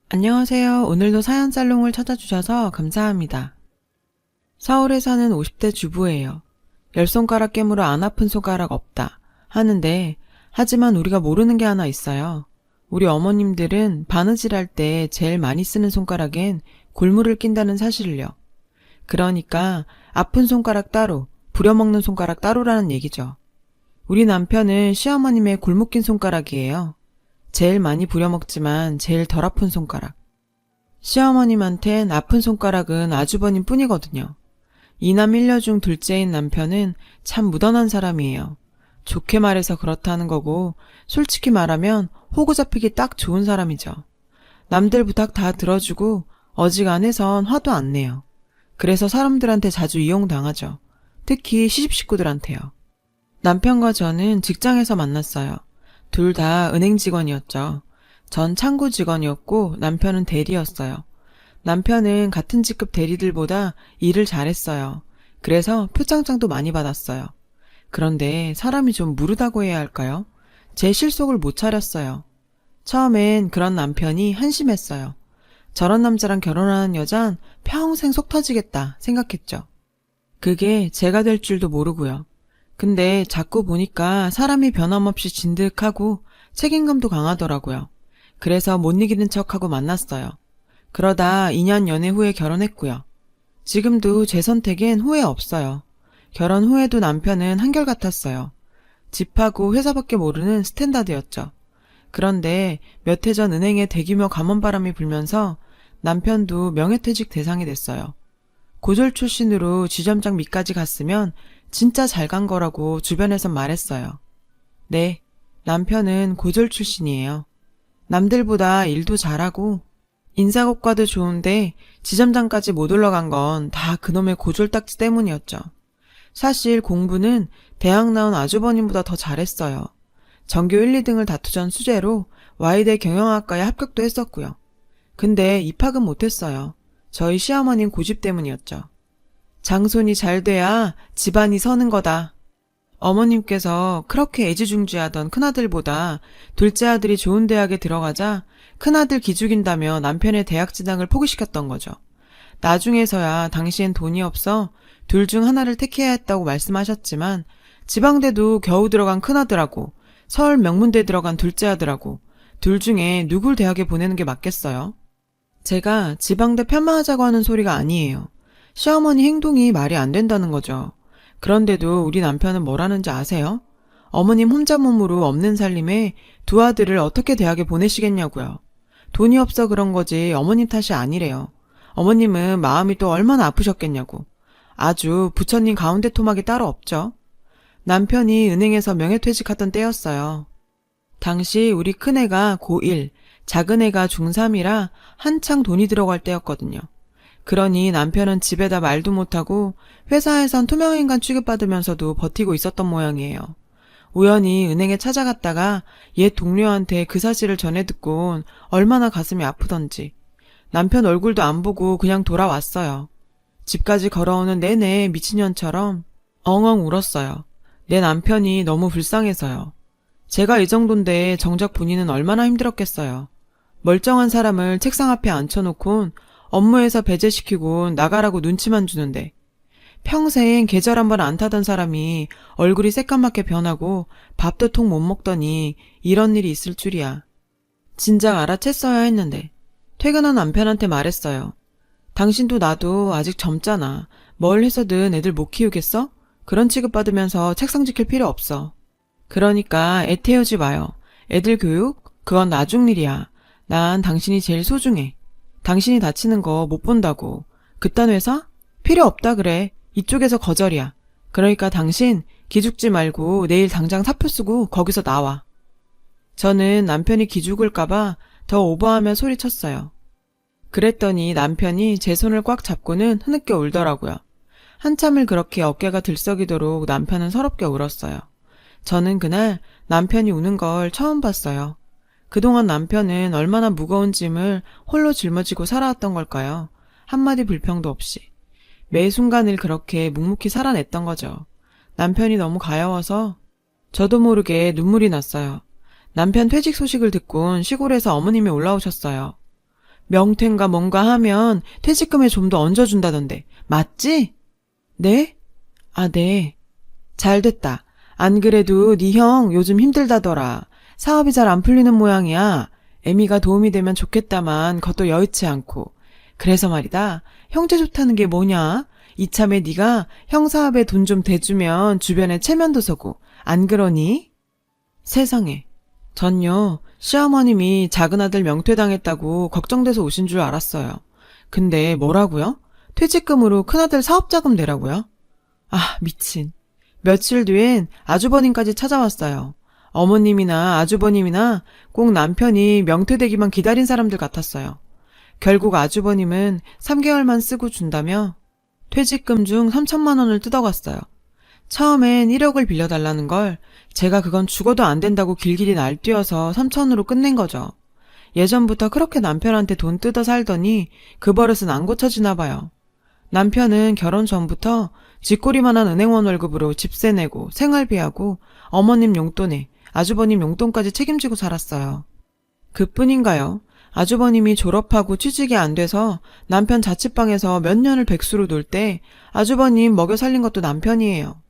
안녕하세요. 오늘도 사연살롱을 찾아주셔서 감사합니다. 서울에 사는 50대 주부예요. 10손가락 깨물어 안 아픈 손가락 없다 하는데, 하지만 우리가 모르는 게 하나 있어요. 우리 어머님들은 바느질 할 때 제일 많이 쓰는 손가락엔 골무를 낀다는 사실을요. 그러니까 아픈 손가락 따로, 부려먹는 손가락 따로라는 얘기죠. 우리 남편은 시어머님의 골무 낀 손가락이에요. 제일 많이 부려먹지만 제일 덜 아픈 손가락. 시어머님한텐 아픈 손가락은 아주버님 뿐이거든요. 이남 일녀 중 둘째인 남편은 참 무던한 사람이에요. 좋게 말해서 그렇다는 거고, 솔직히 말하면 호구 잡히기 딱 좋은 사람이죠. 남들 부탁 다 들어주고 어지간해선 화도 안 내요. 그래서 사람들한테 자주 이용당하죠. 특히 시집 식구들한테요. 남편과 저는 직장에서 만났어요. 둘 다 은행 직원이었죠. 전 창구 직원이었고 남편은 대리였어요. 남편은 같은 직급 대리들보다 일을 잘했어요. 그래서 표창장도 많이 받았어요. 그런데 사람이 좀 무르다고 해야 할까요? 제 실속을 못 차렸어요. 처음엔 그런 남편이 한심했어요. 저런 남자랑 결혼하는 여잔 평생 속 터지겠다 생각했죠. 그게 제가 될 줄도 모르고요. 근데 자꾸 보니까 사람이 변함없이 진득하고 책임감도 강하더라고요. 그래서 못 이기는 척하고 만났어요. 그러다 2년 연애 후에 결혼했고요. 지금도 제 선택엔 후회 없어요. 결혼 후에도 남편은 한결같았어요. 집하고 회사밖에 모르는 스탠다드였죠. 그런데 몇 해 전 은행에 대규모 감원바람이 불면서 남편도 명예퇴직 대상이 됐어요. 고졸 출신으로 지점장 밑까지 갔으면 진짜 잘 간 거라고 주변에선 말했어요. 네, 남편은 고졸 출신이에요. 남들보다 일도 잘하고 인사고과도 좋은데 지점장까지 못 올라간 건 다 그놈의 고졸딱지 때문이었죠. 사실 공부는 대학 나온 아주버님보다 더 잘했어요. 전교 1, 2등을 다투던 수재로 와이대 경영학과에 합격도 했었고요. 근데 입학은 못했어요. 저희 시어머님 고집 때문이었죠. 장손이 잘 돼야 집안이 서는 거다. 어머님께서 그렇게 애지중지하던 큰아들보다 둘째 아들이 좋은 대학에 들어가자 큰아들 기죽인다며 남편의 대학 진학을 포기시켰던 거죠. 나중에서야 당시엔 돈이 없어 둘 중 하나를 택해야 했다고 말씀하셨지만 지방대도 겨우 들어간 큰아들하고 서울 명문대 들어간 둘째 아들하고 둘 중에 누굴 대학에 보내는 게 맞겠어요? 제가 지방대 편마하자고 하는 소리가 아니에요. 시어머니 행동이 말이 안 된다는 거죠. 그런데도 우리 남편은 뭐라는지 아세요? 어머님 혼자 몸으로 없는 살림에 두 아들을 어떻게 대학에 보내시겠냐고요. 돈이 없어 그런 거지 어머님 탓이 아니래요. 어머님은 마음이 또 얼마나 아프셨겠냐고. 아주 부처님 가운데 토막이 따로 없죠. 남편이 은행에서 명예퇴직하던 때였어요. 당시 우리 큰애가 고1, 작은애가 중3이라 한창 돈이 들어갈 때였거든요. 그러니 남편은 집에다 말도 못하고 회사에선 투명인간 취급받으면서도 버티고 있었던 모양이에요. 우연히 은행에 찾아갔다가 옛 동료한테 그 사실을 전해 듣곤 얼마나 가슴이 아프던지. 남편 얼굴도 안 보고 그냥 돌아왔어요. 집까지 걸어오는 내내 미친년처럼 엉엉 울었어요. 내 남편이 너무 불쌍해서요. 제가 이 정도인데 정작 본인은 얼마나 힘들었겠어요. 멀쩡한 사람을 책상 앞에 앉혀놓곤 업무에서 배제시키고 나가라고 눈치만 주는데 평생 계절 한번 안 타던 사람이 얼굴이 새까맣게 변하고 밥도 통 못 먹더니 이런 일이 있을 줄이야. 진작 알아챘어야 했는데 퇴근한 남편한테 말했어요. 당신도 나도 아직 젊잖아. 뭘 해서든 애들 못 키우겠어? 그런 취급받으면서 책상 지킬 필요 없어. 그러니까 애 태우지 마요. 애들 교육? 그건 나중 일이야. 난 당신이 제일 소중해. 당신이 다치는 거 못 본다고. 그딴 회사? 필요 없다 그래. 이쪽에서 거절이야. 그러니까 당신 기죽지 말고 내일 당장 사표 쓰고 거기서 나와. 저는 남편이 기죽을까봐 더 오버하며 소리쳤어요. 그랬더니 남편이 제 손을 꽉 잡고는 흐느껴 울더라고요. 한참을 그렇게 어깨가 들썩이도록 남편은 서럽게 울었어요. 저는 그날 남편이 우는 걸 처음 봤어요. 그동안 남편은 얼마나 무거운 짐을 홀로 짊어지고 살아왔던 걸까요? 한마디 불평도 없이. 매 순간을 그렇게 묵묵히 살아냈던 거죠. 남편이 너무 가여워서 저도 모르게 눈물이 났어요. 남편 퇴직 소식을 듣곤 시골에서 어머님이 올라오셨어요. 명퇴인가 뭔가 하면 퇴직금에 좀 더 얹어준다던데. 맞지? 네? 아, 네. 잘 됐다. 안 그래도 네 형 요즘 힘들다더라. 사업이 잘 안 풀리는 모양이야. 애미가 도움이 되면 좋겠다만 그것도 여의치 않고. 그래서 말이다. 형제 좋다는 게 뭐냐? 이참에 네가 형 사업에 돈 좀 대주면 주변에 체면도 서고. 안 그러니? 세상에. 전요, 시어머님이 작은 아들 명퇴당했다고 걱정돼서 오신 줄 알았어요. 근데 뭐라고요? 퇴직금으로 큰아들 사업자금 내라고요? 아, 미친. 며칠 뒤엔 아주버님까지 찾아왔어요. 어머님이나 아주버님이나 꼭 남편이 명퇴되기만 기다린 사람들 같았어요. 결국 아주버님은 3개월만 쓰고 준다며 퇴직금 중 3천만 원을 뜯어갔어요. 처음엔 1억을 빌려달라는 걸 제가 그건 죽어도 안 된다고 길길이 날뛰어서 3천으로 끝낸 거죠. 예전부터 그렇게 남편한테 돈 뜯어 살더니 그 버릇은 안 고쳐지나 봐요. 남편은 결혼 전부터 쥐꼬리만한 은행원 월급으로 집세 내고 생활비하고 어머님 용돈에 아주버님 용돈까지 책임지고 살았어요. 그뿐인가요? 아주버님이 졸업하고 취직이 안 돼서 남편 자취방에서 몇 년을 백수로 놀 때 아주버님 먹여 살린 것도 남편이에요.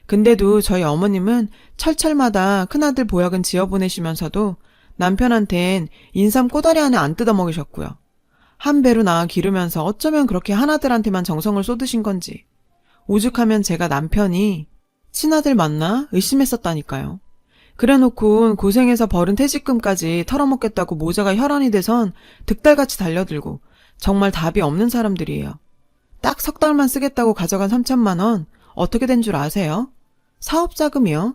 근데도 저희 어머님은 철철마다 큰아들 보약은 지어보내시면서도 남편한텐 인삼 꼬다리 안에 안 뜯어 먹이셨고요. 한 배로 낳아 기르면서 어쩌면 그렇게 하나들한테만 정성을 쏟으신 건지. 오죽하면 제가 남편이 친아들 맞나 의심했었다니까요. 그래놓고 고생해서 벌은 퇴직금까지 털어먹겠다고 모자가 혈안이 돼선 득달같이 달려들고 정말 답이 없는 사람들이에요. 딱 석 달만 쓰겠다고 가져간 3천만 원 어떻게 된 줄 아세요? 사업자금이요.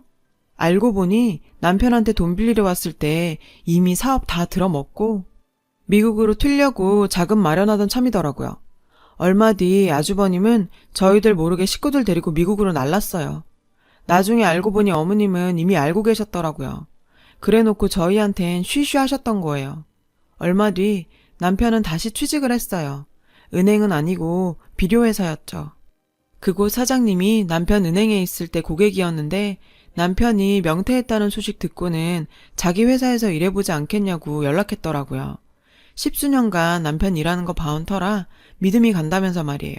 알고 보니 남편한테 돈 빌리러 왔을 때 이미 사업 다 들어먹고 미국으로 튀려고 자금 마련하던 참이더라고요. 얼마 뒤 아주버님은 저희들 모르게 식구들 데리고 미국으로 날랐어요. 나중에 알고 보니 어머님은 이미 알고 계셨더라고요. 그래놓고 저희한텐 쉬쉬 하셨던 거예요. 얼마 뒤 남편은 다시 취직을 했어요. 은행은 아니고 비료회사였죠. 그곳 사장님이 남편 은행에 있을 때 고객이었는데 남편이 명퇴했다는 소식 듣고는 자기 회사에서 일해보지 않겠냐고 연락했더라고요. 10수년간 남편 일하는 거 봐온 터라 믿음이 간다면서 말이에요.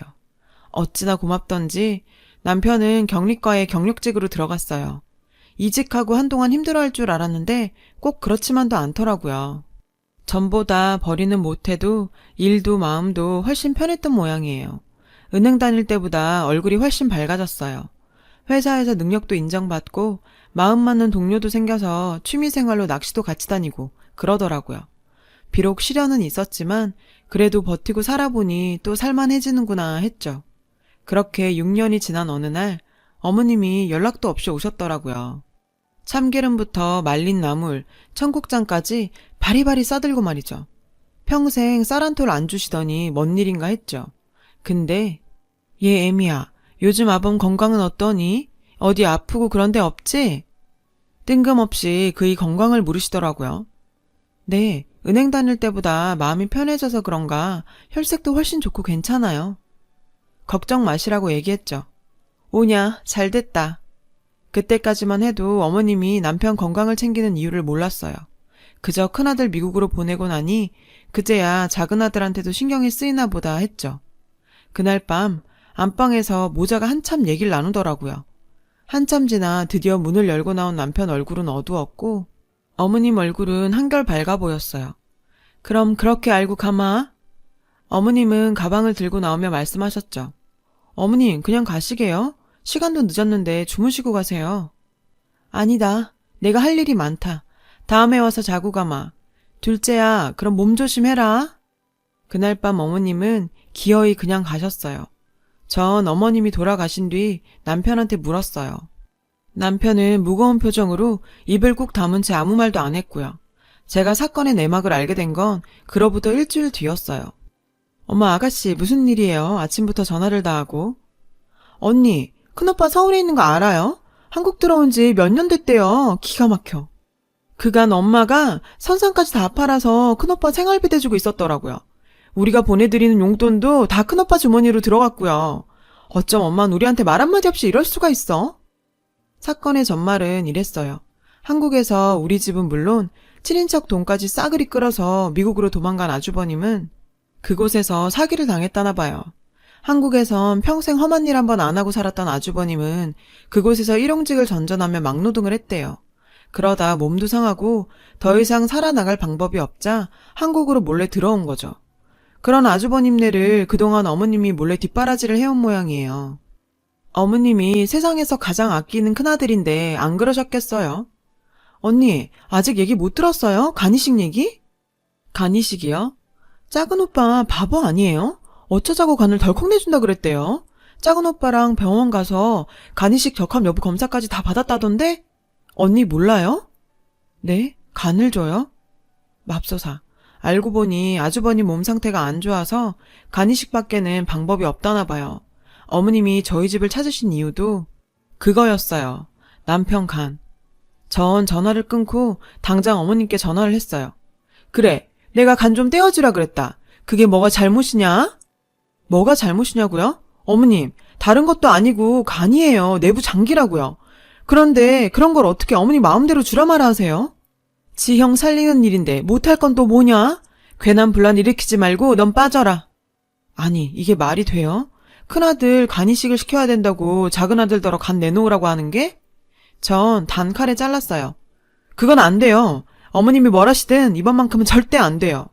어찌나 고맙던지 남편은 격리과에 경력직으로 들어갔어요. 이직하고 한동안 힘들어할 줄 알았는데 꼭 그렇지만도 않더라고요. 전보다 벌이는 못해도 일도 마음도 훨씬 편했던 모양이에요. 은행 다닐 때보다 얼굴이 훨씬 밝아졌어요. 회사에서 능력도 인정받고 마음 맞는 동료도 생겨서 취미생활로 낚시도 같이 다니고 그러더라고요. 비록 시련은 있었지만 그래도 버티고 살아보니 또 살만해지는구나 했죠. 그렇게 6년이 지난 어느 날 어머님이 연락도 없이 오셨더라고요. 참기름부터 말린 나물, 청국장까지 바리바리 싸들고 말이죠. 평생 쌀 한 톨 안 주시더니 뭔 일인가 했죠. 근데 얘 애미야, 요즘 아범 건강은 어떠니? 어디 아프고 그런 데 없지? 뜬금없이 그의 건강을 물으시더라고요. 네, 은행 다닐 때보다 마음이 편해져서 그런가 혈색도 훨씬 좋고 괜찮아요. 걱정 마시라고 얘기했죠. 오냐, 잘됐다. 그때까지만 해도 어머님이 남편 건강을 챙기는 이유를 몰랐어요. 그저 큰아들 미국으로 보내고 나니 그제야 작은아들한테도 신경이 쓰이나 보다 했죠. 그날 밤 안방에서 모자가 한참 얘기를 나누더라고요. 한참 지나 드디어 문을 열고 나온 남편 얼굴은 어두웠고 어머님 얼굴은 한결 밝아 보였어요. 그럼 그렇게 알고 가마? 어머님은 가방을 들고 나오며 말씀하셨죠. 어머님 그냥 가시게요? 시간도 늦었는데 주무시고 가세요. 아니다. 내가 할 일이 많다. 다음에 와서 자고 가마. 둘째야, 그럼 몸 조심해라. 그날 밤 어머님은 기어이 그냥 가셨어요. 전 어머님이 돌아가신 뒤 남편한테 물었어요. 남편은 무거운 표정으로 입을 꾹 다문 채 아무 말도 안 했고요. 제가 사건의 내막을 알게 된 건 그로부터 일주일 뒤였어요. 엄마 아가씨 무슨 일이에요? 아침부터 전화를 다 하고. 언니, 큰오빠 서울에 있는 거 알아요? 한국 들어온 지 몇 년 됐대요. 기가 막혀. 그간 엄마가 선상까지 다 팔아서 큰오빠 생활비 대주고 있었더라고요. 우리가 보내드리는 용돈도 다 큰오빠 주머니로 들어갔고요. 어쩜 엄마는 우리한테 말 한마디 없이 이럴 수가 있어? 사건의 전말은 이랬어요. 한국에서 우리 집은 물론 7인척 돈까지 싸그리 끌어서 미국으로 도망간 아주버님은 그곳에서 사기를 당했다나 봐요. 한국에선 평생 험한 일 한번 안 하고 살았던 아주버님은 그곳에서 일용직을 전전하며 막노동을 했대요. 그러다 몸도 상하고 더 이상 살아나갈 방법이 없자 한국으로 몰래 들어온 거죠. 그런 아주버님네를 그동안 어머님이 몰래 뒷바라지를 해온 모양이에요. 어머님이 세상에서 가장 아끼는 큰아들인데 안 그러셨겠어요? 언니, 아직 얘기 못 들었어요? 간이식 얘기? 간이식이요? 작은 오빠 바보 아니에요? 어쩌자고 간을 덜컥 내준다 그랬대요. 작은 오빠랑 병원 가서 간이식 적합 여부 검사까지 다 받았다던데? 언니 몰라요? 네? 간을 줘요? 맙소사. 알고 보니 아주버님 몸 상태가 안 좋아서 간이식밖에는 방법이 없다나 봐요. 어머님이 저희 집을 찾으신 이유도 그거였어요. 남편 간. 전 전화를 끊고 당장 어머님께 전화를 했어요. 그래, 내가 간 좀 떼어주라 그랬다. 그게 뭐가 잘못이냐? 뭐가 잘못이냐고요? 어머님, 다른 것도 아니고 간이에요. 내부 장기라고요. 그런데 그런 걸 어떻게 어머니 마음대로 주라 말아 하세요? 지 형 살리는 일인데 못할 건 또 뭐냐? 괜한 분란 일으키지 말고 넌 빠져라. 아니, 이게 말이 돼요? 큰아들 간이식을 시켜야 된다고 작은아들더러 간 내놓으라고 하는 게? 전 단칼에 잘랐어요. 그건 안 돼요. 어머님이 뭘 하시든 이번만큼은 절대 안 돼요.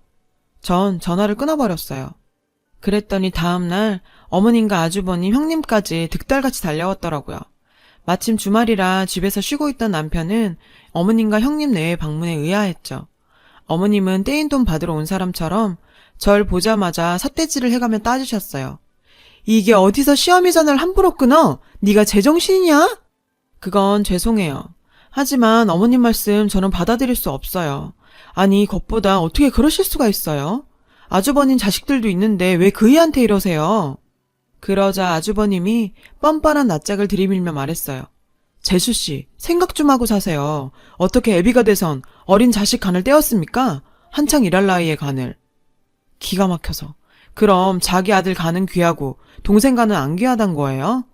전 전화를 끊어버렸어요. 그랬더니 다음날 어머님과 아주버님, 형님까지 득달같이 달려왔더라고요. 마침 주말이라 집에서 쉬고 있던 남편은 어머님과 형님 내외 방문에 의아했죠. 어머님은 떼인 돈 받으러 온 사람처럼 절 보자마자 삿대질을 해가며 따지셨어요. 이게 어디서 시어미 전화를 함부로 끊어? 네가 제정신이냐? 그건 죄송해요. 하지만 어머님 말씀 저는 받아들일 수 없어요. 아니, 겉보다 어떻게 그러실 수가 있어요? 아주버님 자식들도 있는데 왜 그이한테 이러세요? 그러자 아주버님이 뻔뻔한 낯짝을 들이밀며 말했어요. 재수씨, 생각 좀 하고 사세요. 어떻게 애비가 돼선 어린 자식 간을 떼었습니까? 한창 일할 나이에 간을. 기가 막혀서. 그럼 자기 아들 간은 귀하고 동생 간은 안 귀하단 거예요?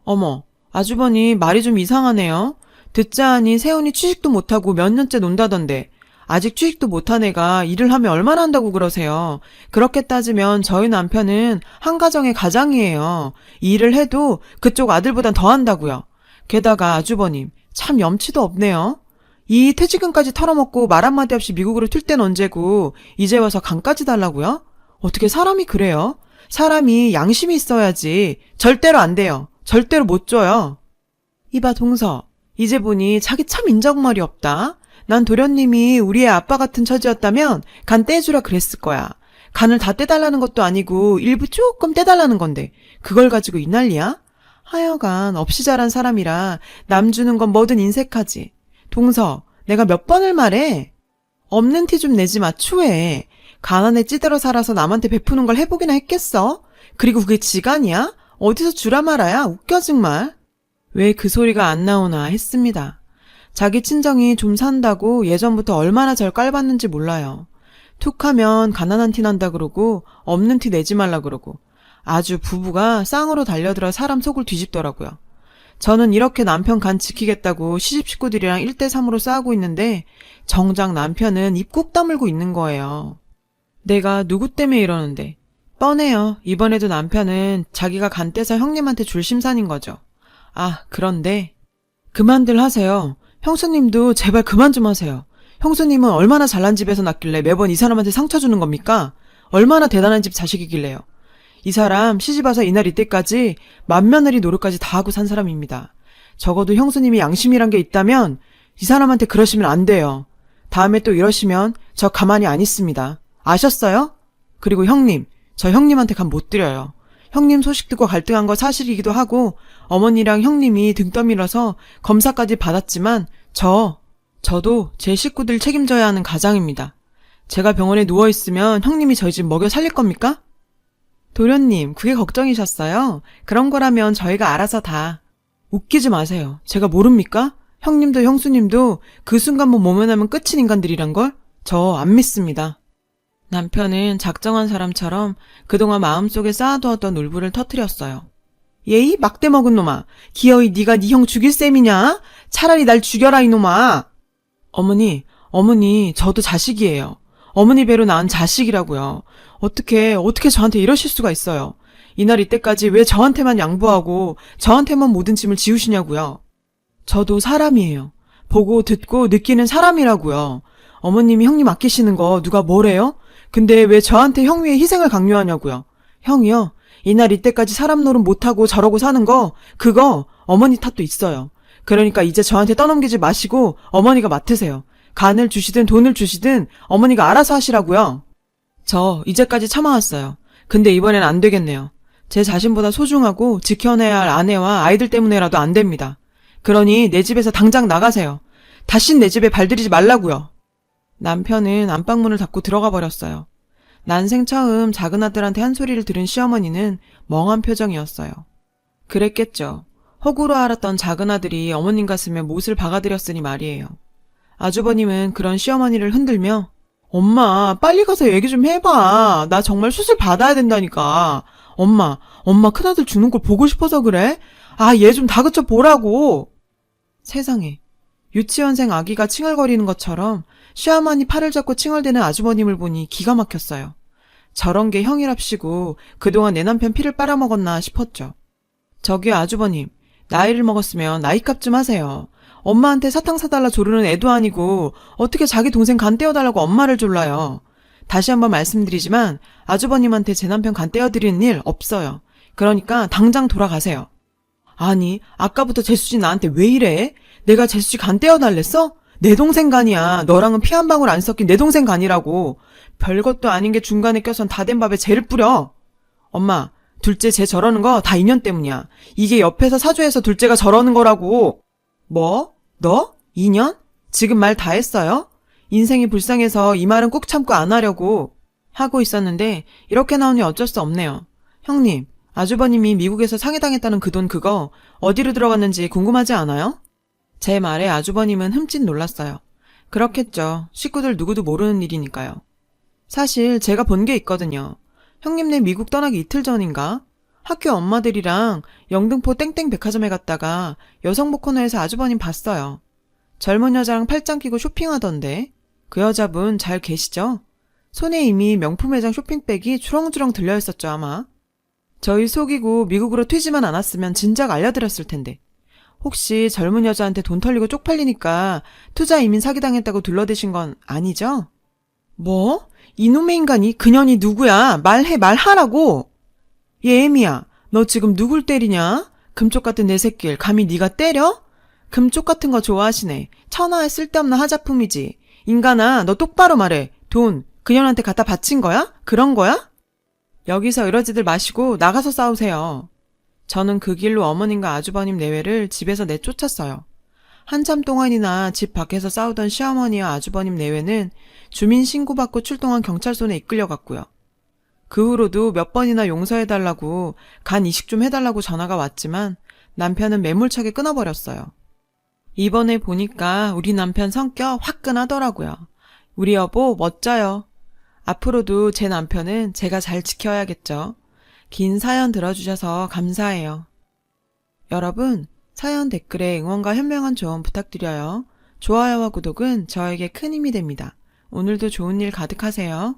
어머, 아주버님 말이 좀 이상하네요. 듣자 하니 세훈이 취직도 못하고 몇 년째 논다던데 아직 취직도 못한 애가 일을 하면 얼마나 한다고 그러세요. 그렇게 따지면 저희 남편은 한 가정의 가장이에요. 일을 해도 그쪽 아들보단 더 한다고요. 게다가 아주버님 참 염치도 없네요. 이 퇴직금까지 털어먹고 말 한마디 없이 미국으로 튈 땐 언제고 이제 와서 간까지 달라고요? 어떻게 사람이 그래요? 사람이 양심이 있어야지. 절대로 안 돼요. 절대로 못 줘요. 이봐 동서, 이제 보니 자기 참 인정머리 없다. 난 도련님이 우리의 아빠 같은 처지였다면 간 떼주라 그랬을 거야. 간을 다 떼달라는 것도 아니고 일부 조금 떼달라는 건데 그걸 가지고 이 난리야? 하여간 없이 자란 사람이라 남 주는 건 뭐든 인색하지. 동서, 내가 몇 번을 말해? 없는 티 좀 내지 마, 추해. 가난에 찌들어 살아서 남한테 베푸는 걸 해보기나 했겠어? 그리고 그게 지간이야? 어디서 주라 말아야? 웃겨 정말. 왜 그 소리가 안 나오나 했습니다. 자기 친정이 좀 산다고 예전부터 얼마나 절 깔봤는지 몰라요. 툭 하면 가난한 티 난다 그러고 없는 티 내지 말라 그러고 아주 부부가 쌍으로 달려들어 사람 속을 뒤집더라고요. 저는 이렇게 남편 간 지키겠다고 시집 식구들이랑 1대3으로 싸우고 있는데 정작 남편은 입 꾹 다물고 있는 거예요. 내가 누구 때문에 이러는데. 뻔해요. 이번에도 남편은 자기가 간 떼서 형님한테 줄 심산인 거죠. 아, 그런데 그만들 하세요. 형수님도 제발 그만 좀 하세요. 형수님은 얼마나 잘난 집에서 났길래 매번 이 사람한테 상처 주는 겁니까? 얼마나 대단한 집 자식이길래요. 이 사람 시집와서 이날 이때까지 맏며느리 노릇까지 다 하고 산 사람입니다. 적어도 형수님이 양심이란 게 있다면 이 사람한테 그러시면 안 돼요. 다음에 또 이러시면 저 가만히 안 있습니다. 아셨어요? 그리고 형님, 저 형님한테 간 못 드려요. 형님 소식 듣고 갈등한 거 사실이기도 하고 어머니랑 형님이 등 떠밀어서 검사까지 받았지만 저도 제 식구들 책임져야 하는 가장입니다. 제가 병원에 누워있으면 형님이 저희 집 먹여 살릴 겁니까? 도련님, 그게 걱정이셨어요? 그런 거라면 저희가 알아서 다. 웃기지 마세요. 제가 모릅니까? 형님도 형수님도 그 순간만 모면하면 끝인 인간들이란 걸? 저 안 믿습니다. 남편은 작정한 사람처럼 그동안 마음속에 쌓아두었던 울분을 터뜨렸어요. 예이 막대 먹은 놈아. 기어이 네가 네 형 죽일 셈이냐? 차라리 날 죽여라 이놈아. 어머니, 저도 자식이에요. 어머니 배로 낳은 자식이라고요. 어떻게 저한테 이러실 수가 있어요. 이날 이때까지 왜 저한테만 양보하고 저한테만 모든 짐을 지우시냐고요. 저도 사람이에요. 보고 듣고 느끼는 사람이라고요. 어머님이 형님 아끼시는 거 누가 뭐래요? 근데 왜 저한테 형 위에 희생을 강요하냐고요. 형이요. 이날 이때까지 사람 노릇 못하고 저러고 사는 거 그거 어머니 탓도 있어요. 그러니까 이제 저한테 떠넘기지 마시고 어머니가 맡으세요. 간을 주시든 돈을 주시든 어머니가 알아서 하시라고요. 저 이제까지 참아왔어요. 근데 이번엔 안 되겠네요. 제 자신보다 소중하고 지켜내야 할 아내와 아이들 때문에라도 안 됩니다. 그러니 내 집에서 당장 나가세요. 다신 내 집에 발들이지 말라고요. 남편은 안방문을 닫고 들어가 버렸어요. 난생 처음 작은 아들한테 한 소리를 들은 시어머니는 멍한 표정이었어요. 그랬겠죠. 호구로 알았던 작은 아들이 어머님 가슴에 못을 박아들였으니 말이에요. 아주버님은 그런 시어머니를 흔들며 엄마 빨리 가서 얘기 좀 해봐. 나 정말 수술 받아야 된다니까. 엄마 큰아들 주는 걸 보고 싶어서 그래? 아, 얘 좀 다그쳐 보라고. 세상에. 유치원생 아기가 칭얼거리는 것처럼 시어머니 팔을 잡고 칭얼대는 아주버님을 보니 기가 막혔어요. 저런 게 형이랍시고 그동안 내 남편 피를 빨아먹었나 싶었죠. 저기요 아주버님, 나이를 먹었으면 나이값 좀 하세요. 엄마한테 사탕 사달라 조르는 애도 아니고 어떻게 자기 동생 간 떼어달라고 엄마를 졸라요. 다시 한번 말씀드리지만 아주버님한테 제 남편 간 떼어드리는 일 없어요. 그러니까 당장 돌아가세요. 아니, 아까부터 재수지 나한테 왜 이래? 내가 재수지 간 떼어달랬어? 내 동생 간이야. 너랑은 피 한 방울 안 섞인 내 동생 간이라고. 별것도 아닌 게 중간에 껴선 다 된 밥에 쟤를 뿌려. 엄마, 둘째 쟤 저러는 거 다 인연 때문이야. 이게 옆에서 사주해서 둘째가 저러는 거라고. 뭐? 너? 인연? 지금 말 다 했어요? 인생이 불쌍해서 이 말은 꾹 참고 안 하려고 하고 있었는데 이렇게 나오니 어쩔 수 없네요. 형님, 아주버님이 미국에서 상해당했다는 그 돈 그거 어디로 들어갔는지 궁금하지 않아요? 제 말에 아주버님은 흠칫 놀랐어요. 그렇겠죠. 식구들 누구도 모르는 일이니까요. 사실 제가 본 게 있거든요. 형님네 미국 떠나기 이틀 전인가? 학교 엄마들이랑 영등포 땡땡 백화점에 갔다가 여성복 코너에서 아주버님 봤어요. 젊은 여자랑 팔짱 끼고 쇼핑하던데 그 여자분 잘 계시죠? 손에 이미 명품 매장 쇼핑백이 주렁주렁 들려있었죠 아마. 저희 속이고 미국으로 튀지만 않았으면 진작 알려드렸을 텐데. 혹시 젊은 여자한테 돈 털리고 쪽팔리니까 투자 이민 사기당했다고 둘러대신 건 아니죠? 뭐? 이놈의 인간이 그년이 누구야? 말하라고! 얘 애미야, 너 지금 누굴 때리냐? 금쪽 같은 내 새끼를 감히 네가 때려? 금쪽 같은 거 좋아하시네. 천하에 쓸데없는 하자품이지. 인간아, 너 똑바로 말해. 돈 그년한테 갖다 바친 거야? 그런 거야? 여기서 이러지들 마시고 나가서 싸우세요. 저는 그 길로 어머님과 아주버님 내외를 집에서 내쫓았어요. 한참 동안이나 집 밖에서 싸우던 시어머니와 아주버님 내외는 주민 신고받고 출동한 경찰서에 이끌려갔고요. 그 후로도 몇 번이나 용서해달라고 간 이식 좀 해달라고 전화가 왔지만 남편은 매몰차게 끊어버렸어요. 이번에 보니까 우리 남편 성격 화끈하더라고요. 우리 여보 멋져요. 앞으로도 제 남편은 제가 잘 지켜야겠죠. 긴 사연 들어주셔서 감사해요. 여러분, 사연 댓글에 응원과 현명한 조언 부탁드려요. 좋아요와 구독은 저에게 큰 힘이 됩니다. 오늘도 좋은 일 가득하세요.